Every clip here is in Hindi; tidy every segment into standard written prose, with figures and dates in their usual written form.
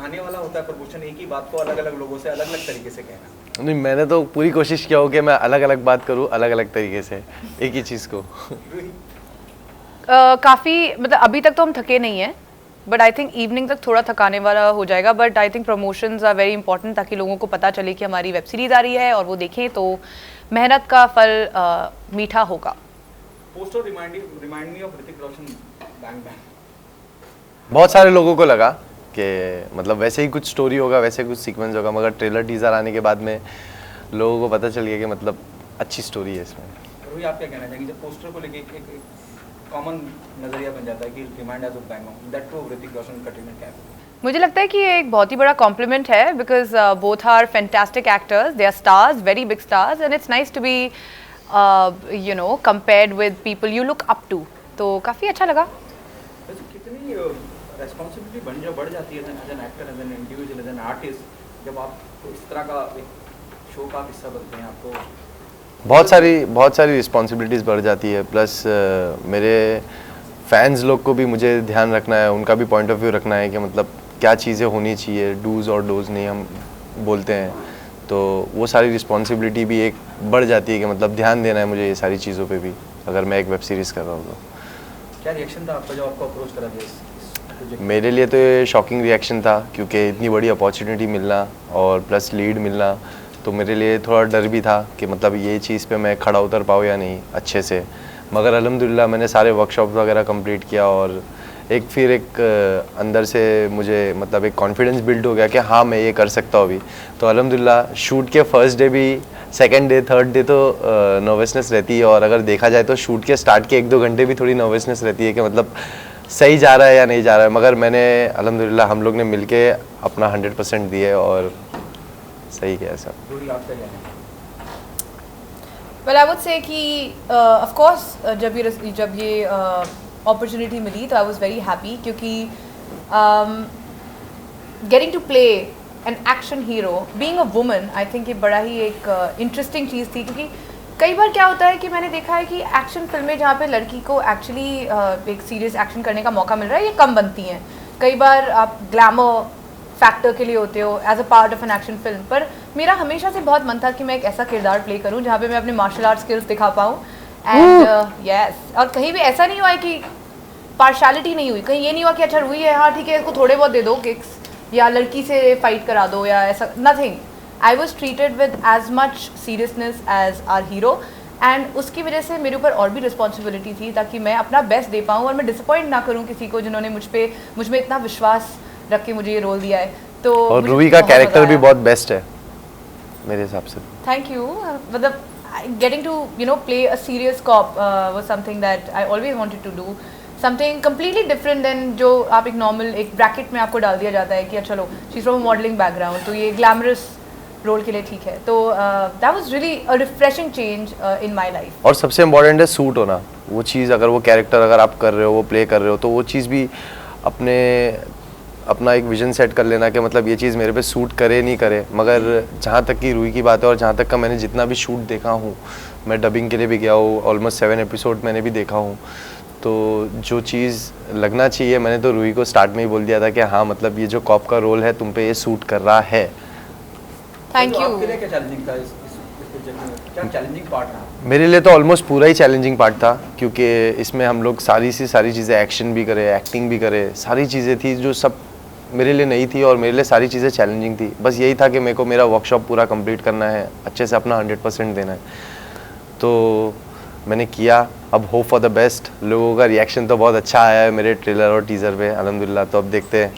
सुहाने वाला होता है प्रमोशन, एक ही बात को अलग अलग लोगों से अलग अलग तरीके से कहना। नहीं, मैंने तो पूरी कोशिश किया हो कि मैं अलग अलग बात करूँ अलग अलग तरीके से एक ही चीज़ को। काफ़ी मतलब अभी तक तो हम थके नहीं हैं, बट आई थिंक इवनिंग तक थोड़ा थकाने वाला हो जाएगा। But I think promotions are very important, ताकि लोगों को पता चले कि हमारी वेब सीरीज़ आ रही है और वो देखें तो मेहनत का फल मीठा होगा। Poster remind me of Hrithik Roshan, bang bang. बहुत सारे लोगों को लगा कि मतलब वैसे ही कुछ स्टोरी होगा, वैसे कुछ सीक्वेंस होगा, मगर ट्रेलर टीजर आने के बाद में लोगों को पता चल गया कि मतलब अच्छी स्टोरी है इसमें। रोही, आप क्या कहना चाहेंगे जब पोस्टर को लेके एक कॉमन नजरिया बन जाता है कि remind us of bang, that to Hrithik Roshan, Katrina Kaif? मुझे लगता है कि ये एक बहुत ही बड़ा कॉम्प्लीमेंट है, because both are fantastic actors, they are stars, very big stars, and it's nice to be you know compared with people you look up to. तो काफ़ी अच्छा लगा। वैसे कितनी रिस्पॉन्सिबिलिटी बढ़ जाती है as an actor, as an individual, as an artist, जब आप इस तरह का एक शो का हिस्सा बनते हैं। आपको बहुत सारी रिस्पॉन्सिबिलिटीज़ बढ़ जाती है, प्लस मेरे फैंस लोग को भी मुझे ध्यान रखना है, उनका भी पॉइंट ऑफ व्यू रखना है कि मतलब क्या चीज़ें होनी चाहिए, डूज़ और डोज़ नहीं हम बोलते हैं, तो वो सारी रिस्पॉन्सिबिलिटी भी एक बढ़ जाती है कि मतलब ध्यान देना है मुझे ये सारी चीज़ों पे भी, अगर मैं एक वेब सीरीज़ कर रहा हूँ तो। क्या रिएक्शन था आपका जब आपको अप्रोच करा गया इस प्रोजेक्ट? मेरे लिए तो ये शॉकिंग रिएक्शन था, क्योंकि इतनी बड़ी अपॉर्चुनिटी मिलना और प्लस लीड मिलना, तो मेरे लिए थोड़ा डर भी था कि मतलब ये चीज़ पे मैं खड़ा उतर पाऊँ या नहीं अच्छे से। मगर अल्हम्दुलिल्लाह मैंने सारे वर्कशॉप वगैरह कंप्लीट किया और फिर एक अंदर से मुझे मतलब एक कॉन्फिडेंस बिल्ड हो गया कि हाँ मैं ये कर सकता हूँ अभी। तो अल्हम्दुलिल्लाह शूट के फर्स्ट डे भी, सेकंड डे, थर्ड डे तो नर्वसनेस रहती है, और अगर देखा जाए तो शूट के स्टार्ट के 1-2 घंटे भी थोड़ी नर्वसनेस रहती है कि मतलब सही जा रहा है या नहीं जा रहा है, मगर मैंने अल्हम्दुलिल्लाह हम लोग ने मिलके अपना 100% दिए और सही किया सब। रोही, आप क्या कहना है? वेल आई वुड से कि ऑफ कोर्स जब ये अपॉर्चुनिटी मिली तो आई वाज वेरी हैप्पी, क्योंकि getting to play an action hero being a woman, I think ये बड़ा ही एक इंटरेस्टिंग चीज़ थी। क्योंकि कई बार क्या होता है कि मैंने देखा है कि एक्शन फिल्में जहाँ पे लड़की को एक्चुअली एक सीरियस एक्शन करने का मौका मिल रहा है, ये कम बनती हैं। कई बार आप ग्लैमर फैक्टर के लिए होते हो as a part of an action film, पर मेरा हमेशा से बहुत मन था कि मैं एक ऐसा किरदार प्ले करूं जहाँ पे मैं अपने मार्शल आर्ट स्किल्स दिखा पाऊँ। एंड यस, और कहीं भी ऐसा नहीं हुआ है कि पार्शलिटी नहीं हुई, कहीं ये नहीं हुआ कि अच्छा रूही है, हाँ ठीक है इसको थोड़े बहुत दे दो किक्स, या लड़की से फाइट करा दो, या ऐसा nothing. I was treated with as much seriousness as our hero, and उसकी वजह से मेरे ऊपर और भी रिस्पॉन्सिबिलिटी थी ताकि मैं अपना बेस्ट दे पाऊँ और मैं डिसअपॉइंट ना करूँ किसी को जिन्होंने मुझ में इतना विश्वास रख के मुझे ये रोल दिया है। तो और रूही का कैरेक्टर भी बहुत बेस्ट है मेरे हिसाब से। Thank you. मतलब getting to play a serious cop was something that I always wanted to do, something completely different than जो आप एक normal एक bracket में आपको डाल दिया जाता है कि चलो she's from a modeling background, तो ये glamorous रोल के लिए ठीक है। तो that was really a refreshing change in my life। और सबसे इम्पोर्टेंट है सूट होना, वो चीज़ अगर वो कैरेक्टर अगर आप कर रहे हो, वो प्ले कर रहे हो, तो वो चीज़ भी अपना एक विजन सेट कर लेना कि मतलब ये चीज़ मेरे पे सूट करे नहीं करे। मगर जहाँ तक की रूही की बात है और जहाँ तक का मैंने जितना भी शूट देखा हूँ, मैं डबिंग के लिए भी गया हूँ, ऑलमोस्ट 7 एपिसोड मैंने भी देखा हूँ, तो जो चीज़ लगना चाहिए मैंने तो रूही को स्टार्ट में ही बोल दिया था कि हाँ मतलब ये जो कॉप का रोल है तुम पे ये सूट कर रहा है। Thank you. आपके लिए क्या चैलेंजिंग था इस प्रोजेक्ट में? क्या चैलेंजिंग पार्ट था? मेरे लिए तो ऑलमोस्ट पूरा ही चैलेंजिंग पार्ट था, क्योंकि इसमें हम लोग सारी चीज़ें एक्शन भी करे, एक्टिंग भी करे, सारी चीज़ें थी जो सब मेरे लिए नई थी और मेरे लिए सारी चीज़ें चैलेंजिंग थी। बस यही था कि मेरे को मेरा वर्कशॉप पूरा कंप्लीट करना है, अच्छे से अपना 100% देना है, तो मैंने किया। अब होप फॉर द बेस्ट। लोगों का रिएक्शन तो बहुत अच्छा आया है मेरे ट्रेलर और टीज़र पे अल्हम्दुलिल्लाह, तो अब देखते हैं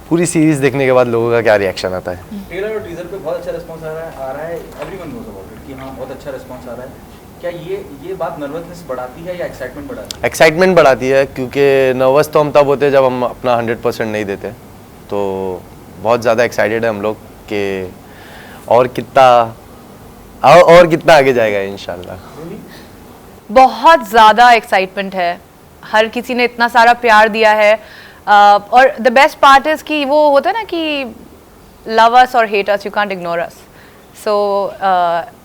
पूरी सीरीज़ देखने के बाद लोगों का क्या रिएक्शन आता है। ट्रेलर और टीज़र पे बहुत अच्छा रिस्पॉन्स आ रहा है, एवरीवन नोज अबाउट इट कि हाँ बहुत अच्छा रिस्पॉन्स आ रहा है। क्या ये बात नर्वसनेस बढ़ाती है या एक्साइटमेंट बढ़ाती है? एक्साइटमेंट बढ़ाती है, क्योंकि नर्वस तो हम तब होते हैं जब हम अपना 100% नहीं देते, तो बहुत ज़्यादा एक्साइटेड है हम लोग कि और कितना आगे जाएगा इंशाल्लाह। बहुत ज़्यादा एक्साइटमेंट है, हर किसी ने इतना सारा प्यार दिया है, और द बेस्ट पार्ट इज़ कि वो होता है ना कि लव अस और hate us, you can't ignore us. So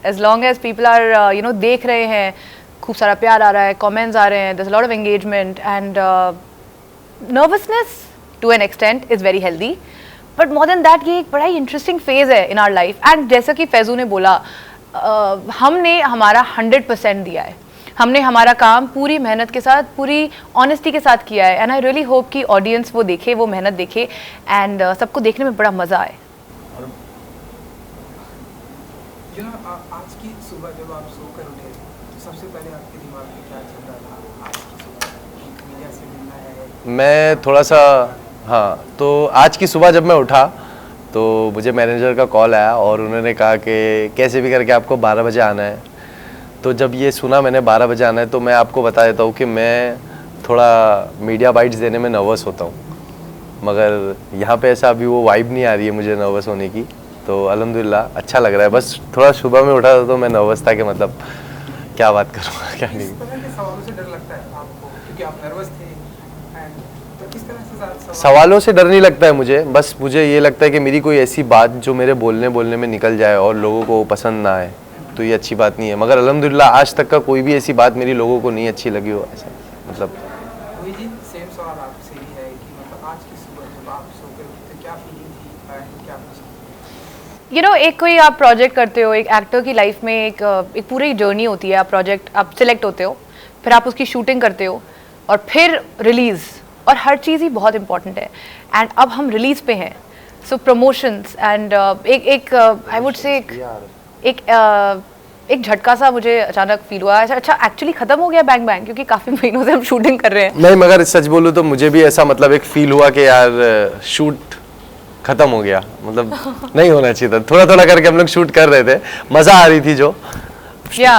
as long as people are देख रहे हैं, खूब सारा प्यार आ रहा है, कमेंट्स आ रहे हैं, there is a lot of engagement and nervousness to an extent is very healthy. But more than that, ये एक बड़ा ही इंटरेस्टिंग फेज़ है in our life. And जैसा कि फैज़ू ने बोला, हमने हमारा 100% दिया है, हमने हमारा काम पूरी मेहनत के साथ, पूरी ऑनेस्टी के साथ किया है. एंड आई रियली होप कि ऑडियंस वो देखे, वो मेहनत देखे, एंड सबको देखने में बड़ा मज़ा आए. आज की सुबह जब आप सोकर उठे तो सबसे पहले आपके दिमाग में क्या चल रहा था? आज की सुबह मीडिया से मिलना है. मैं थोड़ा सा, हाँ, तो आज की सुबह जब मैं उठा तो मुझे मैनेजर का कॉल आया और उन्होंने कहा कि कैसे भी करके आपको 12 बजे आना है. तो जब ये सुना मैंने 12 बजे आना है, तो मैं आपको बता देता हूँ कि मैं थोड़ा मीडिया बाइट्स देने में नर्वस होता हूँ, मगर यहाँ पे ऐसा अभी वो वाइब नहीं आ रही है मुझे नर्वस होने की. तो अल्हम्दुलिल्लाह अच्छा लग रहा है. बस थोड़ा सुबह में उठा तो मैं नर्वस था कि मतलब क्या बात करूँगा क्या नहीं. किस तरह के सवालों से डर लगता है आपको, क्योंकि आप नर्वस थे, तो किस तरह से सवालों से डर नहीं लगता है मुझे. बस मुझे ये लगता है कि मेरी कोई ऐसी बात जो मेरे बोलने में निकल जाए और लोगों को पसंद ना आए तो ये अच्छी बात नहीं है. मगर अल्हम्दुलिल्लाह आज तक का कोई भी ऐसी बात मेरी लोगों को नहीं अच्छी लगी हो. ऐसा मतलब वही जी, सेम सवाल आपसे ही है कि मतलब आज की सुबह जब आप सोकर उठे क्या फीलिंग थी and क्या कुछ? यू नो, एक कोई आप प्रोजेक्ट करते हो, एक एक्टर की लाइफ में एक पूरी जर्नी होती है. आप प्रोजेक्ट, आप सिलेक्ट होते हो, फिर आप उसकी शूटिंग करते हो और फिर रिलीज़, और हर चीज़ ही बहुत इंपॉर्टेंट है. एंड अब हम रिलीज़ पे हैं, सो प्रमोशंस एंड एक आई वुड से एक झटका सा मुझे अचानक फील हुआ. अच्छा एक्चुअली ख़त्म हो गया बैंग बैंग, क्योंकि काफ़ी महीनों से हम शूटिंग कर रहे हैं. नहीं, मगर सच बोलूँ तो मुझे भी ऐसा मतलब एक फील हुआ कि यार शूट खत्म हो गया, मतलब नहीं होना चाहिए था. थोड़ा थोड़ा करके हम लोग शूट कर रहे थे, मज़ा आ रही थी जो या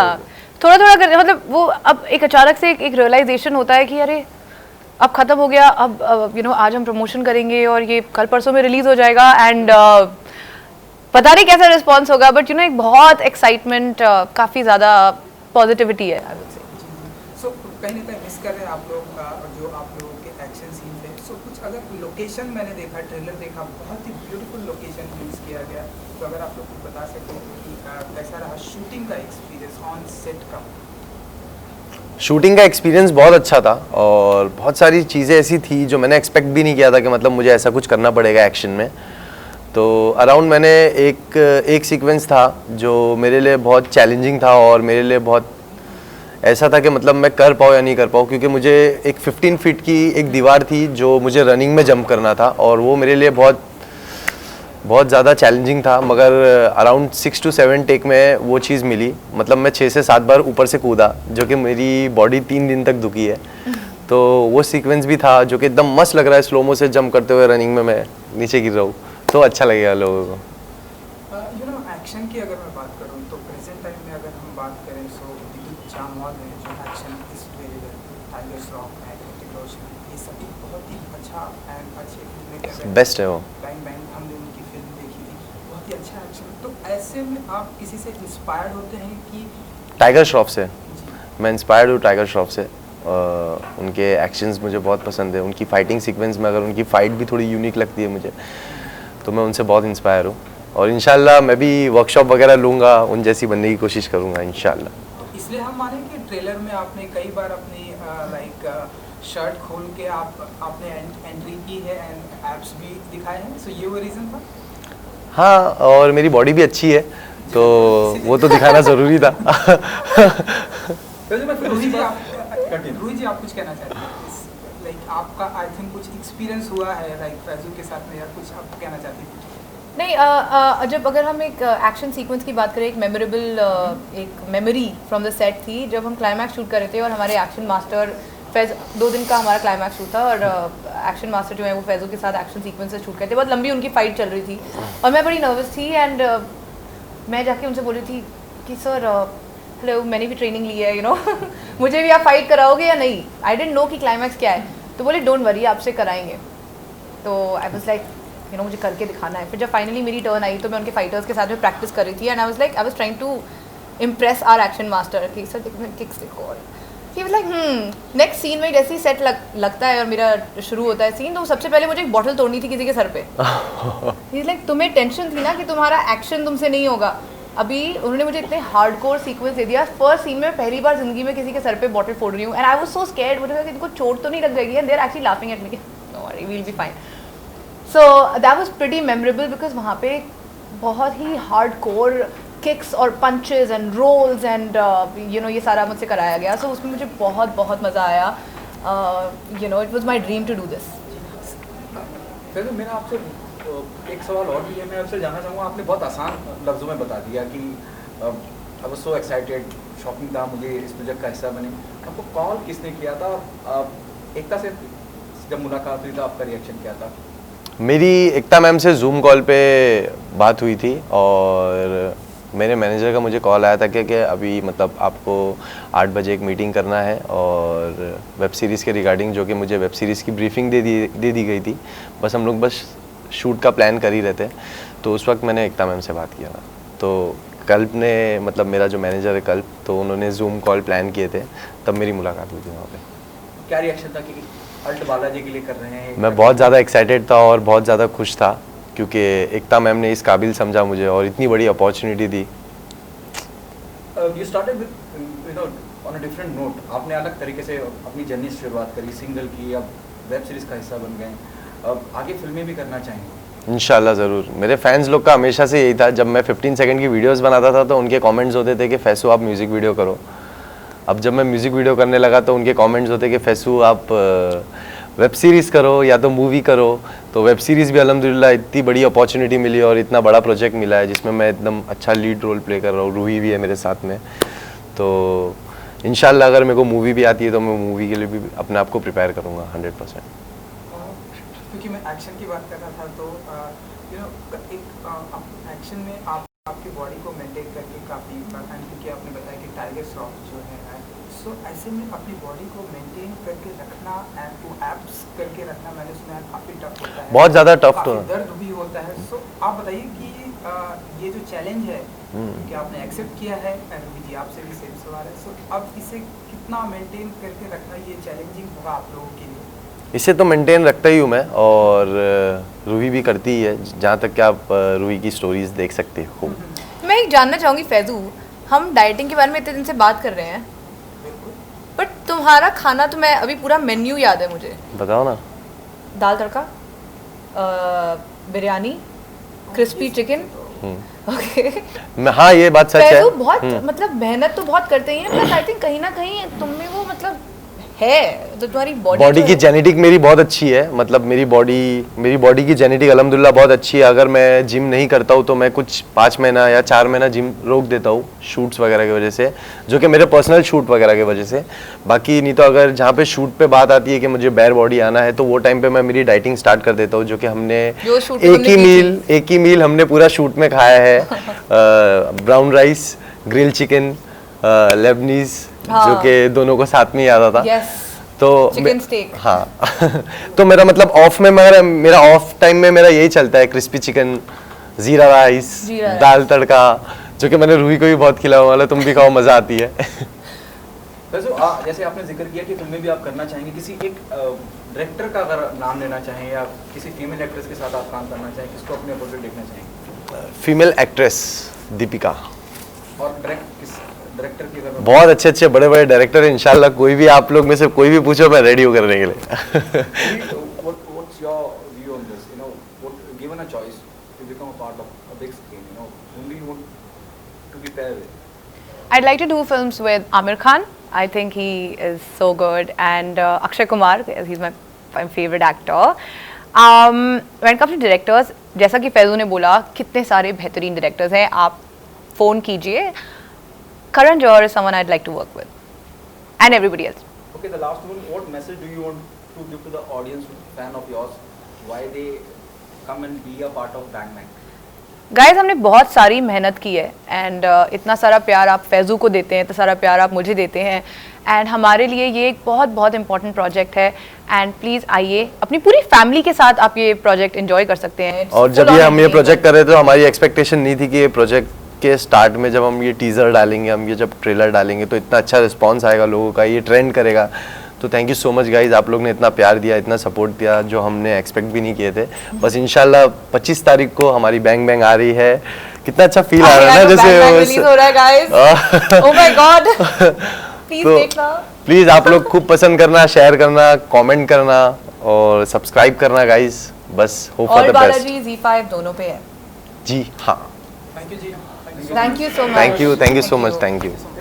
थोड़ा थोड़ा कर, मतलब वो अब एक अचानक से एक रियलाइजेशन होता है कि अरे अब ख़त्म हो गया, अब यू नो आज हम प्रमोशन करेंगे और ये कल परसों में रिलीज़ हो जाएगा. एंड पता नहीं कैसा रिस्पॉन्स होगा, बट यू नो एक बहुत एक्साइटमेंट, काफ़ी ज़्यादा पॉजिटिविटी है. सो कहीं ना कहीं मिस कर रहे हैं आप लोग जो आप लोगों के एक्शन सीन थे. सो कुछ अगर लोकेशन मैंने देखा, ट्रेलर देखा, बहुत ही ब्यूटीफुल लोकेशन यूज़ किया गया, तो अगर आप लोग बता सकें कि कैसा रहा शूटिंग का एक्सपीरियंस ऑन सेट का? शूटिंग का एक्सपीरियंस बहुत अच्छा था और बहुत सारी चीज़ें ऐसी थी जो मैंने एक्सपेक्ट भी नहीं किया था कि मतलब मुझे ऐसा कुछ करना पड़ेगा एक्शन में. तो अराउंड मैंने एक सीक्वेंस था जो मेरे लिए बहुत चैलेंजिंग था और मेरे लिए बहुत ऐसा था कि मतलब मैं कर पाऊँ या नहीं कर पाऊँ, क्योंकि मुझे एक 15 फीट की एक दीवार थी जो मुझे रनिंग में जंप करना था और वो मेरे लिए बहुत ज़्यादा चैलेंजिंग था. मगर अराउंड 6 to 7 टेक में वो चीज़ मिली. मतलब मैं 6 से 7 बार ऊपर से कूदा, जो कि मेरी बॉडी 3 दिन तक दुखी है. तो वो सीक्वेंस भी था जो कि एकदम मस्त लग रहा है, स्लोमो से जंप करते हुए रनिंग में मैं नीचे गिर रहा हूँ, तो अच्छा लगेगा लोगों को. यू नो एक्शन की अगर मैं बात करूँ तो प्रेजेंट टाइम में अगर हम बात करें सो विद्युत जामवाल है जो action is very well, Tiger Shroff and Hrithik Roshan, ये सभी बहुत ही अच्छा एंड अच्छे फिल्में कर रहे हैं. बेस्ट है वो. बैंग बैंग हमने उनकी फिल्म देखी थी, बहुत ही अच्छा एक्शन. तो ऐसे में आप किसी से इंस्पायर्ड होते हैं कि? टाइगर श्रॉफ से मैं इंस्पायर्ड हूँ. टाइगर श्रॉफ से उनके एक्शंस मुझे बहुत पसंद है. उनकी फाइटिंग सीक्वेंस में अगर उनकी फ़ाइट भी थोड़ी यूनिक लगती है मुझे, तो मैं उनसे बहुत इंस्पायर हूँ. और इंशाल्लाह मैं भी वर्कशॉप वगैरह लूँगा, उन जैसी बनने की कोशिश करूँगा इंशाल्लाह. तो इसलिए हम माने कि ट्रेलर में आपने कई बार अपनी लाइक शर्ट खोल के आपने एंट्री की है एंड एब्स भी दिखाए हैं, सो ये वो रीज़न था? हाँ, और मेरी बॉडी भी अच्छी है तो वो तो दिखाना ज़रूरी था. रोहित जी आप कुछ कहना चाहते हैं? लाइक आपका आई थिंक कुछ एक्सपीरियंस हुआ है लाइक फैजू के साथ में, या कुछ आप कहना चाहते हैं? नहीं, जब अगर हम एक एक्शन सीक्वेंस की बात करें, एक मेमोरेबल एक मेमोरी फ्रॉम द सेट थी जब हम क्लाइमैक्स शूट कर रहे थे और हमारे एक्शन मास्टर फैज 2 दिन का हमारा क्लाइमैक्स शूट था और एक्शन मास्टर जो है वो फैजू के साथ एक्शन सीक्वेंस शूट करते. बहुत लंबी उनकी फ़ाइट चल रही थी और मैं बड़ी नर्वस थी. एंड मैं जाके उनसे बोली थी कि सर हेलो, मैंने भी ट्रेनिंग ली है, यू नो मुझे भी आप फाइट कराओगे या नहीं? आई डेंट नो कि क्लाइमैक्स क्या है. तो बोले डोंट वरी, आपसे कराएंगे. तो I was like you know मुझे करके दिखाना है. फिर जब फाइनली मेरी टर्न आई तो मैं उनके फाइटर्स के साथ में प्रैक्टिस कर रही थी and I was trying to impress our action master कि सर किक्स देखो. और he was like next scene में जैसे ही सेट लगता है और मेरा शुरू होता है सीन, तो सबसे पहले मुझे एक बॉटल तोड़नी थी किसी के सर पे. ही लाइक तुम्हें टेंशन थी ना कि तुम्हारा एक्शन तुमसे नहीं होगा. अभी उन्होंने मुझे इतने हार्डकोर सीक्वेंस दे दिया. फर्स्ट सीन में पहली बार जिंदगी में किसी के सर पे बॉटल फोड़ रही हूँ and I was so scared. मुझे लगा कि इनको चोट तो नहीं लग जाएगी and they are actually laughing at me. No worry, we will be fine. So that was pretty memorable because वहाँ पे बहुत ही हार्डकोर किक्स और punches and rolls and you know ये सारा मुझसे कराया गया. सो उसमें मुझे बहुत बहुत मज़ा आया. You know it was my dream to do this. फिर मेरा आपसे एक सवाल और भी है. मैं आपसे जानना चाहूँगा, आपने बहुत आसान लफ्ज़ों में बता दिया कि आई वाज सो एक्साइटेड, शॉकिंग था मुझे इस प्रोजेक्ट का हिस्सा बने. आपको कॉल किसने किया था? एकता से जब मुलाकात हुई तो आपका रिएक्शन क्या था? मेरी एकता मैम से जूम कॉल पे बात हुई थी और मेरे मैनेजर का मुझे कॉल आया था कि अभी मतलब आपको 8 बजे एक मीटिंग करना है और वेब सीरीज़ के रिगार्डिंग, जो कि मुझे वेब सीरीज़ की ब्रीफिंग दे दी गई थी. बस हम लोग बस शूट का प्लान कर ही रहे थे. तो उस वक्त मैंने एकता मैम से बात किया था. तो कल्प ने, मतलब मेरा जो मैनेजर है कल्प, तो उन्होंने जूम कॉल प्लान किए थे, तब मेरी मुलाकात हुई थी वहाँ पे. क्या रिएक्शन था कि अल्ट बालाजी के लिए कर रहे हैं? मैं बहुत ज़्यादा एक्साइटेड था और बहुत ज़्यादा खुश था क्योंकि एकता मैम ने इस काबिल समझा मुझे और इतनी बड़ी opportunity the. You started with, you know, on a different note. आपने अलग तरीके से अपनी जर्नी से शुरुआत करी, सिंगल की, अब वेब सीरीज़ का हिस्सा बन गए. अब आगे फिल्में भी करना चाहेंगे? इंशाल्लाह ज़रूर. मेरे फैंस लोग का हमेशा से यही था. जब मैं 15 सेकंड की वीडियोस बनाता था तो उनके कमेंट्स होते थे कि फैसू आप म्यूज़िक वीडियो करो. अब जब मैं म्यूज़िक वीडियो करने लगा तो उनके कमेंट्स होते कि फैसू आप वेब सीरीज़ करो या तो मूवी करो. तो वेब सीरीज़ भी अल्हम्दुलिल्लाह इतनी बड़ी अपॉर्चुनिटी मिली और इतना बड़ा प्रोजेक्ट मिला है जिसमें मैं एकदम अच्छा लीड रोल प्ले कर रहा हूँ. रूही भी है मेरे साथ में. तो इंशाल्लाह अगर मेरे को मूवी भी आती है तो मैं मूवी के लिए भी अपने आप को प्रिपेयर करूँगा 100%. क्योंकि मैं एक्शन की बात कर रहा था तो यू नो एक एक्शन में आपकी बॉडी को मेंटेन करके काफ़ी, क्योंकि आपने बताया कि टाइगर श्रॉफ जो है, सो ऐसे में अपनी बॉडी को मेंटेन करके रखना एंड टू एब्स करके रखना, मैंने सुना है काफ़ी टफ होता है. बहुत ज़्यादा टफ तो दर्द भी होता है. सो आप बताइए कि ये जो चैलेंज है कि आपने एक्सेप्ट किया है, एंड जी आपसे भी सेम सवाल है. सो अब इसे कितना मेंटेन करके रखना ये चैलेंजिंग होगा आप लोगों के लिए? इसे तो मेंटेन रखता ही हूँ मैं और रूही भी करती ही है. जहाँ तक कि आप रूही की स्टोरीज देख सकते हो. मैं एक जानना चाहूँगी फैजू, हम डाइटिंग के बारे में इतने दिन से बात कर रहे हैं, बट तुम्हारा खाना तो मैं अभी पूरा मेन्यू याद है मुझे. बताओ ना. दाल तड़का, बिरयानी, क्रिस्पी चिकन. ओके. हाँ ये बात सच है. बहुत मतलब मेहनत तो बहुत करते ही हैं, प्लस आई थिंक कहीं ना कहीं तुम में वो मतलब है, तो तुम्हारी बॉडी की जेनेटिक मेरी बहुत अच्छी है. मतलब मेरी बॉडी की जेनेटिक अल्हम्दुलिल्लाह बहुत अच्छी है. अगर मैं जिम नहीं करता हूँ तो मैं कुछ 5 महीना या 4 महीना जिम रोक देता हूँ शूट्स वगैरह की वजह से, जो कि मेरे पर्सनल शूट वगैरह की वजह से. बाकी नहीं तो अगर जहाँ पे शूट पे बात आती है कि मुझे बेयर बॉडी आना है तो वो टाइम पे मैं मेरी डाइटिंग स्टार्ट कर देता हूँ. जो कि हमने एक ही मील हमने पूरा शूट में खाया है. Brown rice, grill chicken, Lebanese, जो कि दोनों को साथ में ही आता था. तो चिकन स्टेक. हाँ. तो मेरा मतलब ऑफ में मेरा ऑफ टाइम में मेरा यही चलता है, क्रिस्पी चिकन, जीरा राइस, दाल तड़का, जो कि मैंने रूही को भी बहुत खिलाया वाला. तुम भी खाओ, मजा आती है. वैसे जैसे आपने जिक्र किया कि फिल्में भी आप करना चाहेंगे, किसी एक डायरेक्टर का अगर नाम लेना चाहें या किसी फीमेल एक्ट्रेस के साथ आप काम करना चाहें, किसको अपने अपोजिट देखना चाहेंगे? Female actress Deepika. और डायरेक्टर की अगर बहुत अच्छे बड़े डायरेक्टर हैं. इंशाल्लाह कोई भी आप लोग में से कोई भी पूछो मैं रेडी हूँ करने के लिए. What's your view on this? You know, given a choice to become a part of a big screen, you know, whom do you want to be paired with? I'd like to do films with Amir Khan. I think he is so good, and Akshay Kumar, he's my favorite actor. When it comes to directors, जैसा कि फैजू ने बोला, कितने सारे बेहतरीन डायरेक्टर्स हैं, आप फ़ोन कीजिए. Karan Johar is someone I'd like to work with, and everybody else. Okay, the last one. What message do you want to give to the audience, fan of yours, why they come and be a part of Bang Bang? Guys, हमने बहुत सारी मेहनत की है, and इतना सारा प्यार आप फैजू को देते हैं, इतना सारा प्यार आप मुझे देते हैं, and हमारे लिए ये एक बहुत इम्पोर्टेंट प्रोजेक्ट है. एंड प्लीज़ आइए, अपनी पूरी फैमिली के साथ आप ये प्रोजेक्ट एंजॉय कर सकते हैं. और जब हम ये प्रोजेक्ट कर रहे थे तो हमारी एक्सपेक्टेशन नहीं थी कि ये प्रोजेक्ट के स्टार्ट में जब हम ये टीज़र डालेंगे, हम ये जब ट्रेलर डालेंगे तो इतना अच्छा रिस्पांस आएगा लोगों का, ये ट्रेंड करेगा. तो thank you so much guys, आप लोग ने इतना प्यार दिया, इतना सपोर्ट दिया जो हमने एक्सपेक्ट भी नहीं किए थे. बस इंशाल्लाह 25 तारीख को हमारी बैंग बैंग आ रही है. कितना अच्छा फील आ रहा है ना, जैसे हो रहा है guys. Oh my God, please देखना. प्लीज़ आप लोग खूब पसंद करना, शेयर करना, कमेंट करना और सब्सक्राइब करना गाइज. बस hope for all the best. Balaji Z5 दोनों पे है। जी हाँ, थैंक यू जी, thank you so much. Thank you so much, thank you.